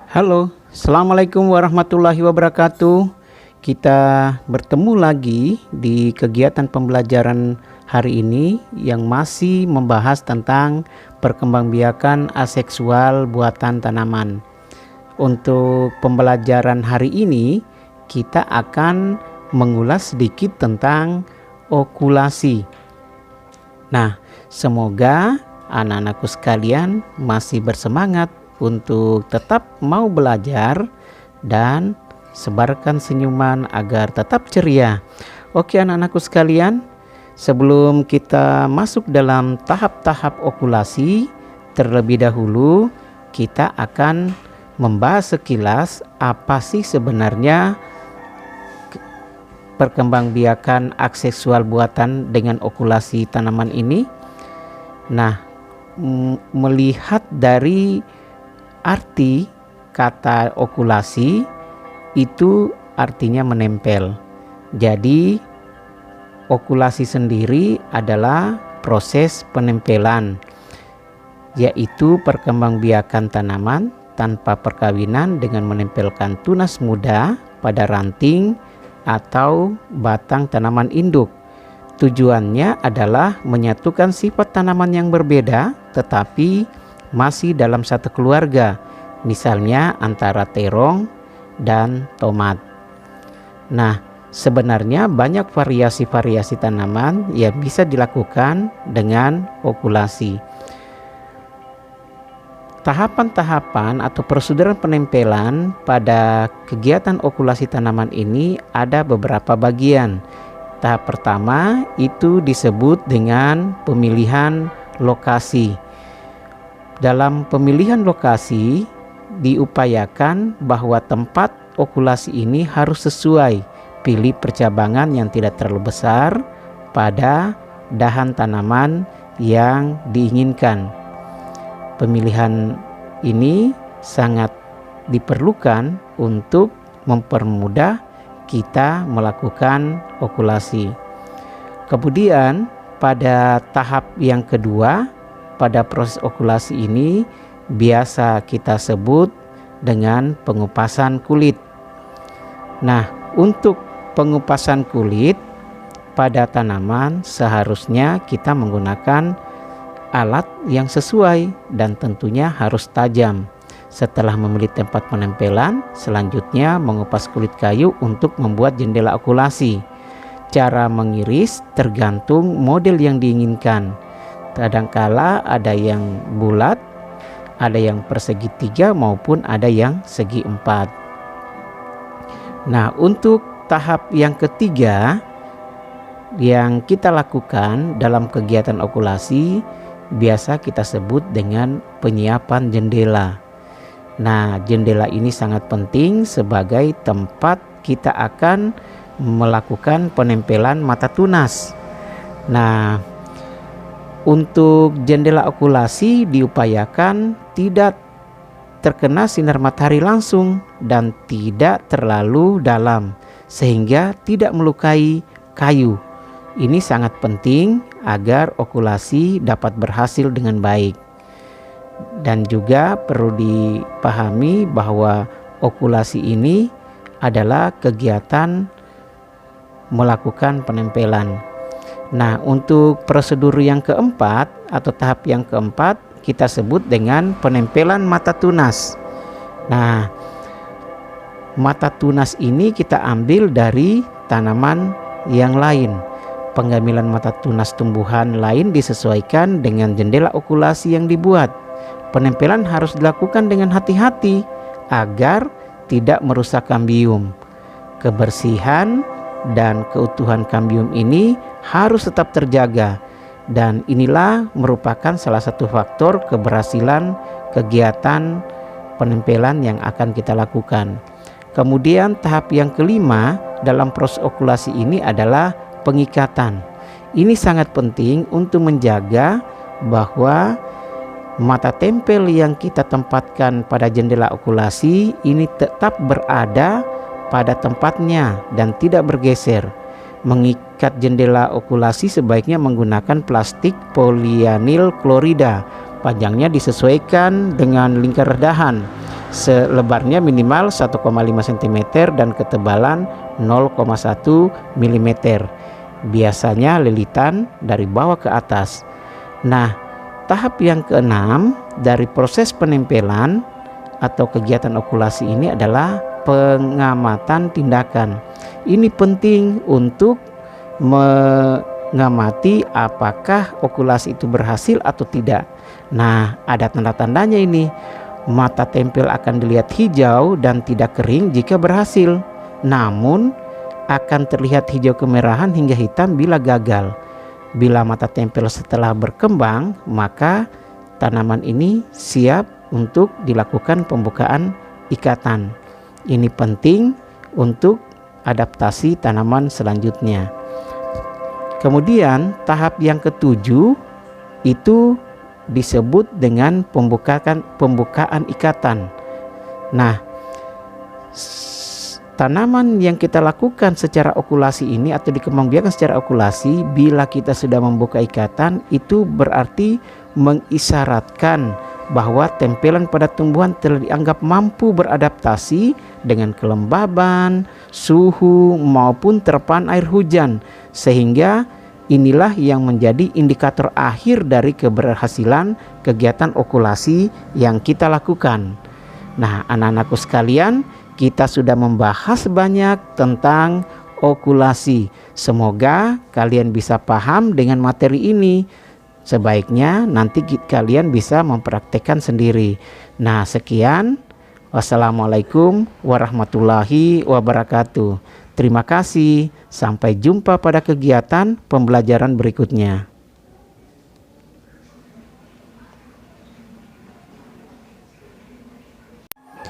Halo, Assalamualaikum warahmatullahi wabarakatuh. Kita bertemu lagi di kegiatan pembelajaran hari ini yang masih membahas tentang perkembangbiakan aseksual buatan tanaman. Untuk pembelajaran hari ini, kita akan mengulas sedikit tentang okulasi. Nah, semoga anak-anakku sekalian masih bersemangat untuk tetap mau belajar dan sebarkan senyuman agar tetap ceria. Oke anak-anakku sekalian, sebelum kita masuk dalam tahap-tahap okulasi, terlebih dahulu kita akan membahas sekilas apa sih sebenarnya perkembangbiakan aseksual buatan dengan okulasi tanaman ini. Nah, melihat dari arti kata okulasi itu artinya menempel. Jadi okulasi sendiri adalah proses penempelan, yaitu perkembangbiakan tanaman tanpa perkawinan dengan menempelkan tunas muda pada ranting atau batang tanaman induk. Tujuannya adalah menyatukan sifat tanaman yang berbeda tetapi masih dalam satu keluarga, misalnya antara terong dan tomat. Nah, sebenarnya banyak variasi-variasi tanaman yang bisa dilakukan dengan okulasi. Tahapan-tahapan atau prosedur penempelan pada kegiatan okulasi tanaman ini ada beberapa bagian. Tahap pertama itu disebut dengan pemilihan lokasi. Dalam pemilihan lokasi diupayakan bahwa tempat okulasi ini harus sesuai. Pilih percabangan yang tidak terlalu besar pada dahan tanaman yang diinginkan. Pemilihan ini sangat diperlukan untuk mempermudah kita melakukan okulasi. Kemudian pada tahap yang kedua, pada proses okulasi ini biasa kita sebut dengan pengupasan kulit. Nah, untuk pengupasan kulit pada tanaman seharusnya kita menggunakan alat yang sesuai dan tentunya harus tajam. Setelah memilih tempat penempelan, selanjutnya mengupas kulit kayu untuk membuat jendela okulasi. Cara mengiris tergantung model yang diinginkan. Kadangkala ada yang bulat, ada yang persegi 3 maupun ada yang segi 4. Nah, untuk tahap yang ketiga yang kita lakukan dalam kegiatan okulasi biasa kita sebut dengan penyiapan jendela. Nah, jendela ini sangat penting sebagai tempat kita akan melakukan penempelan mata tunas. Nah, untuk jendela okulasi diupayakan tidak terkena sinar matahari langsung dan tidak terlalu dalam sehingga tidak melukai kayu. Ini sangat penting agar okulasi dapat berhasil dengan baik. Dan juga perlu dipahami bahwa okulasi ini adalah kegiatan melakukan penempelan. Nah, untuk prosedur yang keempat atau tahap yang keempat kita sebut dengan penempelan mata tunas. Nah, mata tunas ini kita ambil dari tanaman yang lain. Pengambilan mata tunas tumbuhan lain disesuaikan dengan jendela okulasi yang dibuat. Penempelan harus dilakukan dengan hati-hati agar tidak merusak kambium. Kebersihan dan keutuhan kambium ini harus tetap terjaga, dan inilah merupakan salah satu faktor keberhasilan kegiatan penempelan yang akan kita lakukan. Kemudian tahap yang kelima dalam proses okulasi ini adalah pengikatan. Ini sangat penting untuk menjaga bahwa mata tempel yang kita tempatkan pada jendela okulasi ini tetap berada pada tempatnya dan tidak bergeser. Mengikat jendela okulasi sebaiknya menggunakan plastik polianil klorida. Panjangnya disesuaikan dengan lingkar dahan. Selebarnya minimal 1,5 cm dan ketebalan 0,1 mm. Biasanya lilitan dari bawah ke atas. Nah, tahap yang keenam dari proses penempelan atau kegiatan okulasi ini adalah pengamatan tindakan. Ini penting untuk mengamati apakah okulasi itu berhasil atau tidak. Nah, ada tanda-tandanya ini. Mata tempel akan dilihat hijau dan tidak kering jika berhasil, namun akan terlihat hijau kemerahan hingga hitam bila gagal. Bila mata tempel setelah berkembang, maka tanaman ini siap untuk dilakukan pembukaan ikatan. Ini penting untuk adaptasi tanaman selanjutnya. Kemudian tahap yang ketujuh itu disebut dengan pembukaan ikatan. Nah, tanaman yang kita lakukan secara okulasi ini atau dikembangbiakan secara okulasi, bila kita sudah membuka ikatan, itu berarti mengisyaratkan bahwa tempelan pada tumbuhan telah dianggap mampu beradaptasi dengan kelembaban, suhu maupun terpaan air hujan, sehingga inilah yang menjadi indikator akhir dari keberhasilan kegiatan okulasi yang kita lakukan. Nah, anak-anakku sekalian, kita sudah membahas banyak tentang okulasi. Semoga kalian bisa paham dengan materi ini. Sebaiknya nanti kalian bisa mempraktekkan sendiri. Nah, sekian. Wassalamualaikum warahmatullahi wabarakatuh. Terima kasih. Sampai jumpa pada kegiatan pembelajaran berikutnya.